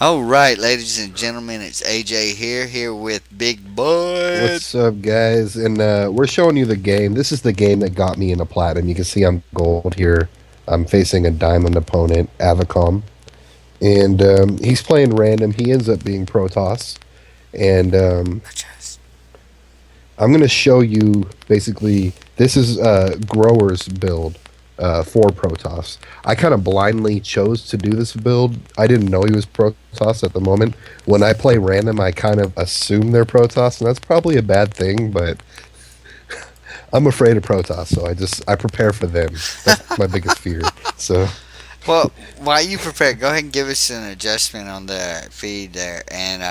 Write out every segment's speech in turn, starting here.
All right, ladies and gentlemen, it's AJ here with Big Bud. What's up, guys? And we're showing you the game. This is the game that got me into platinum. You can see I'm gold here. I'm facing a diamond opponent, Avacom, and he's playing random. He ends up being Protoss, and I'm going to show you basically. This is Grower's build for Protoss. I kind of blindly chose to do this build. I didn't know he was Protoss at the moment. When I play random, I kind of assume they're Protoss, and that's probably a bad thing. But I'm afraid of Protoss, so I prepare for them. That's my biggest fear. So Well, while you prepare, go ahead and give us an adjustment on the feed there, and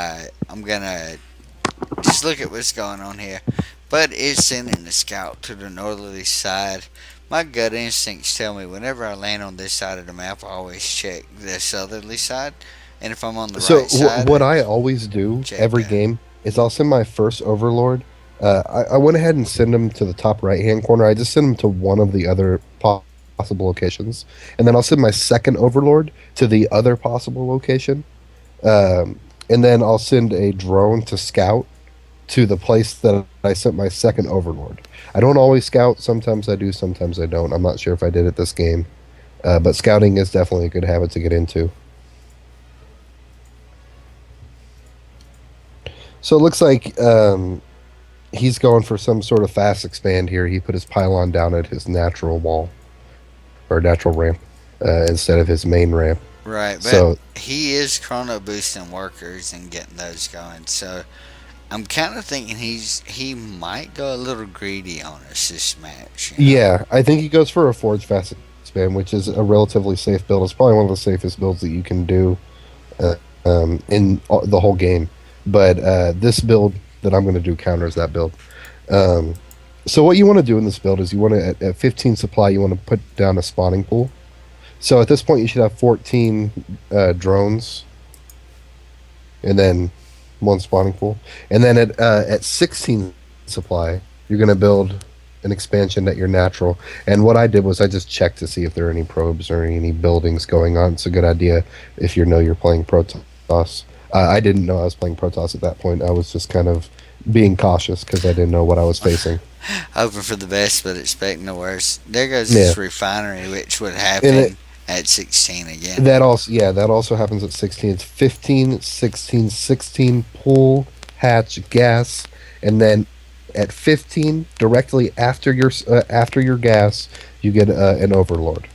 I'm gonna just look at what's going on here. Bud is sending the scout to the northerly side. My gut instincts tell me whenever I land on this side of the map, I always check the southerly side, and if I'm on the So right side, what I I always do check every that. game is I'll send my first Overlord. I went ahead and send him to the top right hand corner. I just send him to one of the other possible locations, and then I'll send my second Overlord to the other possible location, and then I'll send a drone to scout to the place that I sent my second Overlord. I don't always scout. Sometimes I do. Sometimes I don't. I'm not sure if I did it this game, but scouting is definitely a good habit to get into. So it looks like he's going for some sort of fast expand here. He put his pylon down at his natural wall or natural ramp instead of his main ramp. Right, but So he is chrono boosting workers and getting those going. So I'm kind of thinking he might go a little greedy on us this match. You know. yeah, I think he goes for a forge fast expand, which is a relatively safe build. It's probably one of the safest builds that you can do uh, the whole game. But this build that I'm going to do counters that build. Um, so what you want to do in this build is you want to at 15 supply you want to put down a spawning pool. So at this point, you should have 14 drones, and then one spawning pool. And then at 16 supply, you're going to build an expansion at your natural. And what I did was I just checked to see if there are any probes or any buildings going on. It's a good idea if you know you're playing Protoss. I didn't know I was playing Protoss at that point. I was just kind of being cautious because I didn't know what I was facing. Hoping for the best but expecting the worst. There goes Yeah, this refinery, which would and happen at 16 again. that also happens at 16. It's 15, 16, 16 pool hatch gas, and then at 15 directly after your gas you get an overlord,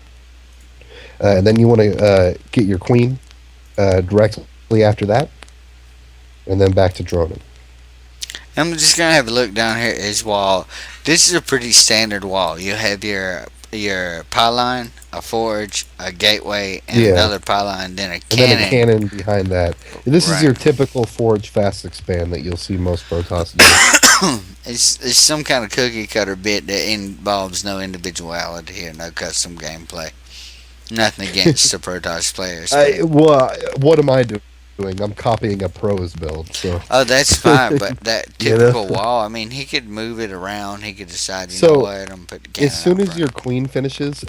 and then you want to get your queen directly after that, and then back to droning. I'm just gonna have a look down here at his wall. This is a pretty standard wall. You have your pylon, a forge, a gateway, and Yeah, another pylon, then a and then a cannon. cannon behind that. This is Right. your typical forge fast expand that you'll see most Protoss do. It's some kind of cookie cutter bit that involves no individuality or no custom gameplay. Nothing against the Protoss players, but What am I doing? I'm copying a pros build, so oh, that's fine. But that you know. typical wall, I mean, he could move it around. He could decide, you know So what, I'm gonna put the as cannon soon up as front. your queen finishes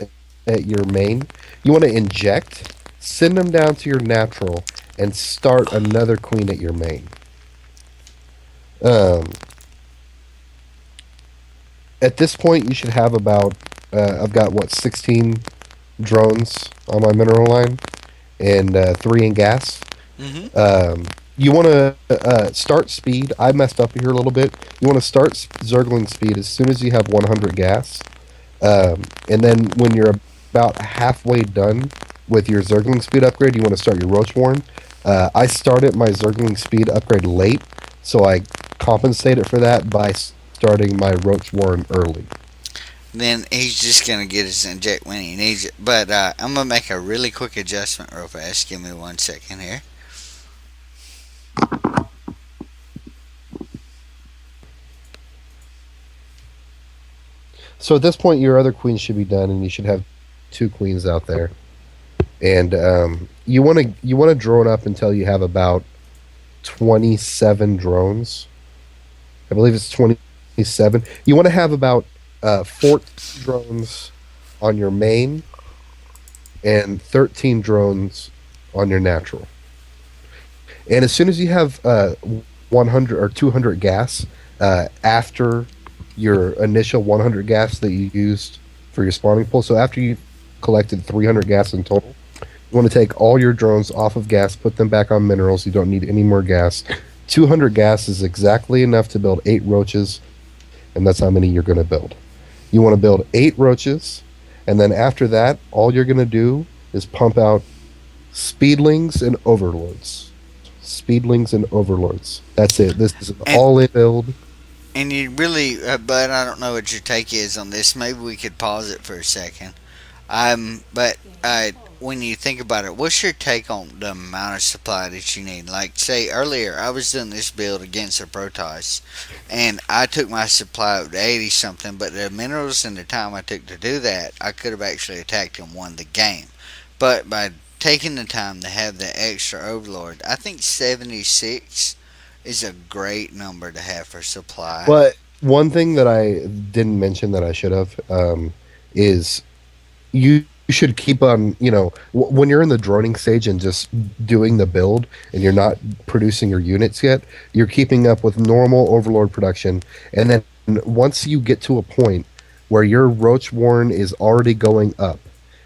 at your main, you want to inject, send them down to your natural, and start another queen at your main. Um, at this point, you should have about I've got what 16 drones on my mineral line and three in gas. Hmm. You want to start speed. I messed up here a little bit. You want to start zergling speed as soon as you have 100 gas. And then when you're about halfway done with your Zergling speed upgrade, you want to start your Roach Warren. I started my Zergling speed upgrade late, so I compensated for that by starting my Roach Warren early. Then he's just gonna get his inject when he needs it. But I'm gonna make a really quick adjustment real fast. Give me 1 second here. So at this point, your other queens should be done, and you should have two queens out there. And you want to drone up until you have about 27 drones. I believe it's 27. You want to have about 14 drones on your main and 13 drones on your natural. And as soon as you have 100 or 200 gas after your initial 100 gas that you used for your spawning pool, so after you've collected 300 gas in total, you want to take all your drones off of gas, put them back on minerals. You don't need any more gas. 200 gas is exactly enough to build 8 roaches, and that's how many you're going to build. You want to build 8 roaches, and then after that, all you're going to do is pump out speedlings and overlords. Speedlings and overlords. That's it. This is an And all-in build. and you really, but I don't know what your take is on this. Maybe we could pause it for a second. But when you think about it, what's your take on the amount of supply that you need? Like, say earlier, I was doing this build against a Protoss, and I took my supply up to 80 something, but the minerals and the time I took to do that, I could have actually attacked and won the game. But by taking the time to have the extra overlord, I think 76 is a great number to have for supply. But one thing that I didn't mention that I should have is you should keep on, when you're in the droning stage and just doing the build and you're not producing your units yet, you're keeping up with normal overlord production. And then once you get to a point where your roach warren is already going up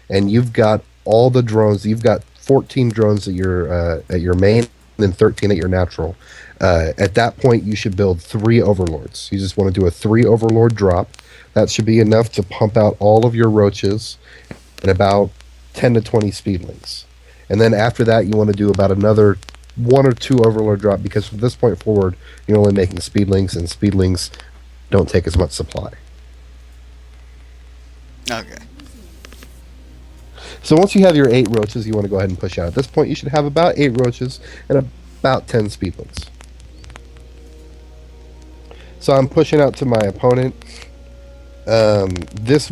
and you've got all the drones, you've got 14 drones at your main and then 13 at your natural. At that point, you should build 3 overlords. You just want to do a 3 overlord drop. That should be enough to pump out all of your roaches and about 10 to 20 speedlings. And then after that, you want to do about another 1 or 2 overlord drop because from this point forward, you're only making speedlings, and speedlings don't take as much supply. Okay. So once you have your 8 roaches, you want to go ahead and push out. At this point, you should have about 8 roaches and about 10 speedlings. So I'm pushing out to my opponent. This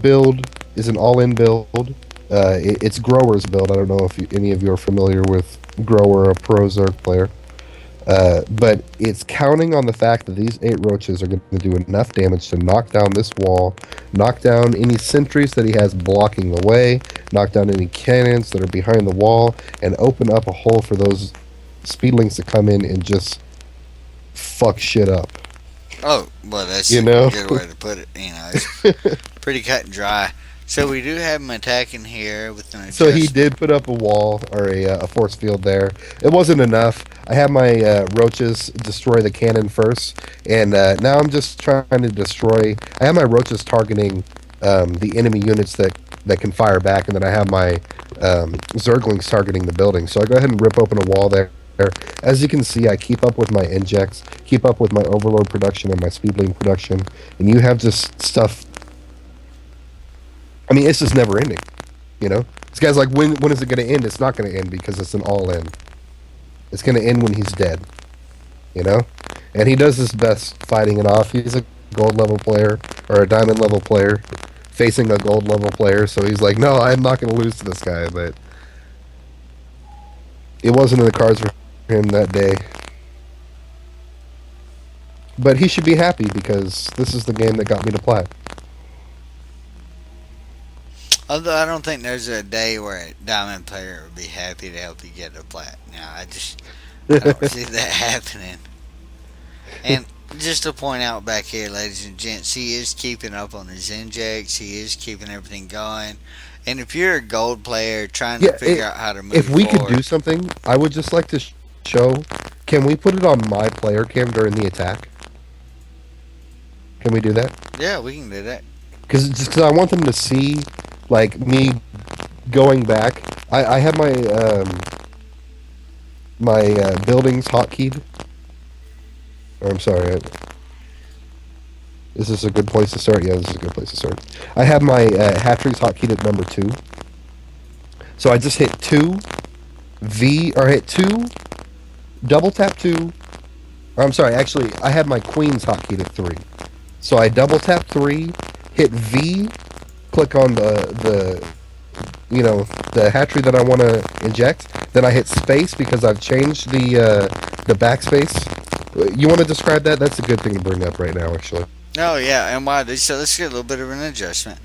build is an all-in build. It's Grower's build. I don't know if any of you are familiar with Grower, a pro Zerg player. But it's counting on the fact that these 8 roaches are going to do enough damage to knock down this wall, knock down any sentries that he has blocking the way, knock down any cannons that are behind the wall, and open up a hole for those speedlings to come in and just fuck shit up. Oh, well, that's You a know? good way to put it. It's pretty cut and dry. So we do have him attacking here with an So he adjust. did put up a wall or a force field there. It wasn't enough. I had my roaches destroy the cannon first, and now I'm just trying to destroy. I have my roaches targeting the enemy units that can fire back, and then I have my zerglings targeting the building. So I go ahead and rip open a wall there. As you can see, I keep up with my injects, keep up with my overlord production and my speedling production, and you have just stuff. I mean, it's just never ending. This guy's like, when is it going to end? It's not going to end because it's an all-in. It's going to end when he's dead. And he does his best fighting it off. He's a gold level player or a diamond level player facing a gold level player, so he's like, no, I'm not going to lose to this guy. But it wasn't in the cards for him that day. But he should be happy because this is the game that got me to Plat. Although I don't think there's a day where a diamond player would be happy to help you get a plat. No, I don't see that happening. And just to point out back here, ladies and gents, he is keeping up on his injects. He is keeping everything going. And if you're a gold player trying to Yeah, figure out how to move if we could forward, do something, I would just like to show. Can we put it on my player cam during the attack? Can we do that? yeah, we can do that. Because I want them to see, like, me going back. I have my buildings hotkeyed. Or I'm sorry. Is this a good place to start? Yeah, this is a good place to start. I have my hatcheries hotkeyed at number 2. So I just hit 2, hit 2, double tap 2. Or I'm sorry, actually, I have my queens hotkeyed at 3. So I double tap 3, hit V, click on the hatchery that I want to inject. Then I hit space because I've changed the backspace. You want to describe that? That's a good thing to bring up right now, actually. Oh, yeah, and why? So let's get a little bit of an adjustment.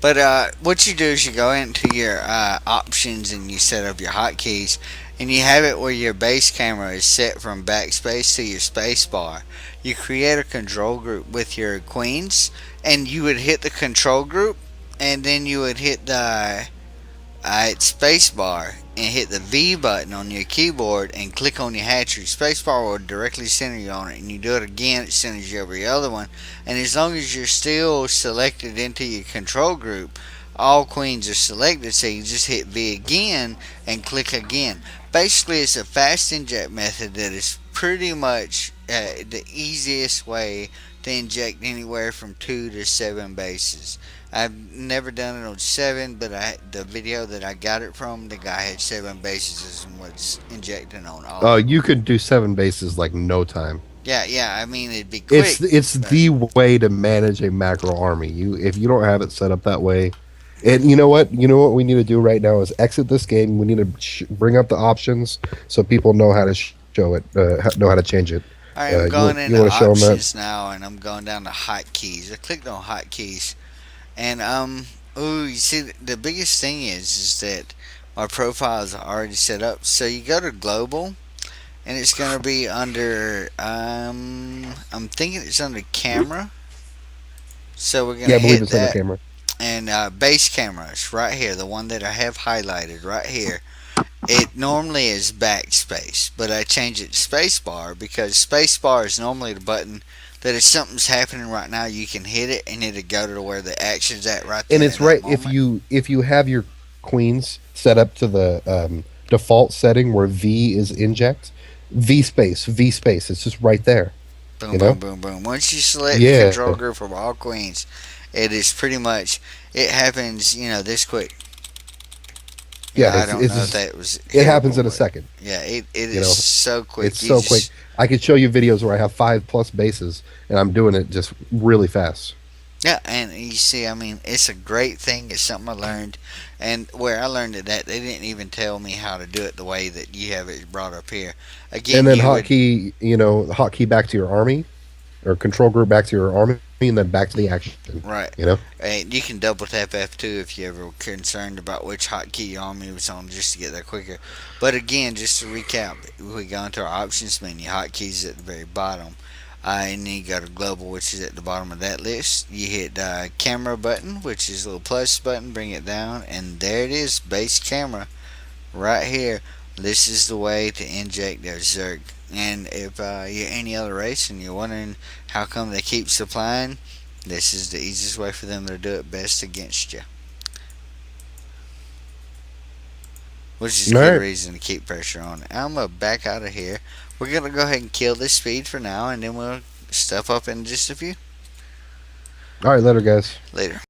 But what you do is you go into your options and you set up your hotkeys, and you have it where your base camera is set from backspace to your space bar. You create a control group with your queens, and you would hit the control group, and then you would hit the space bar and hit the V button on your keyboard and click on your hatchery. Space bar will directly center you on it, and you do it again, it centers you over the other one. And as long as you're still selected into your control group, all queens are selected, so you just hit V again and click again. Basically, it's a fast inject method that is pretty much the easiest way to inject anywhere from 2 to 7 bases. I've never done it on 7, but the video that I got it from, the guy had 7 bases and was injecting on all Oh, of them. you could do 7 bases like no time. Yeah, yeah. I mean, it'd be It's quick, it's but the way to manage a macro army. You if you don't have it set up that way, and you know what? You know what we need to do right now is exit this game. We need to bring up the options so people know how to show it, know how to change it. I'm going You into want to show them that? options now, and I'm going down to hotkeys. I clicked on hotkeys, and ooh, you see, the biggest thing is that my profile is already set up. So you go to global, and it's gonna be under I'm thinking it's under camera. So we're Yeah, gonna I believe hit it's under that, camera. and base cameras right here, the one that I have highlighted right here. It normally is backspace, but I change it to spacebar because spacebar is normally the button that if something's happening right now, you can hit it and it'll go to where the action's at right And there in it's that right if moment. you have your queens set up to the default setting where V is inject, V space. It's just right there. Boom, You know? boom, boom, boom. Once you select the Yeah, control group of all queens, it is pretty much, it happens, this quick. yeah. I It's don't it's know if just, that was it happens hittable, in a but second. yeah, it You is know, so quick. it's You so quick. just I could show you videos where I have 5+ bases and I'm doing it just really fast. Yeah, and you see, I mean, it's a great thing. It's something I learned, and where I learned it at, they didn't even tell me how to do it the way that you have it brought up here. And Again, then you would hotkey back to your army or control group back to your army and then back to the action. right, You know? and you can double tap F2 if you ever were concerned about which hotkey your army was on, just to get there quicker. But again, just to recap, we go into our options menu. Hotkeys at the very bottom. And then you go to global, which is at the bottom of that list. You hit camera button, which is a little plus button, bring it down, and there it is, base camera, right here. This is the way to inject their Zerg. And if you're any other race and you're wondering how come they keep supplying, this is the easiest way for them to do it best against you. Which is All good right. reason to keep pressure on it. I'm going to back out of here. We're going to go ahead and kill this speed for now, and then we'll stuff up in just a few. All right, later guys. Later.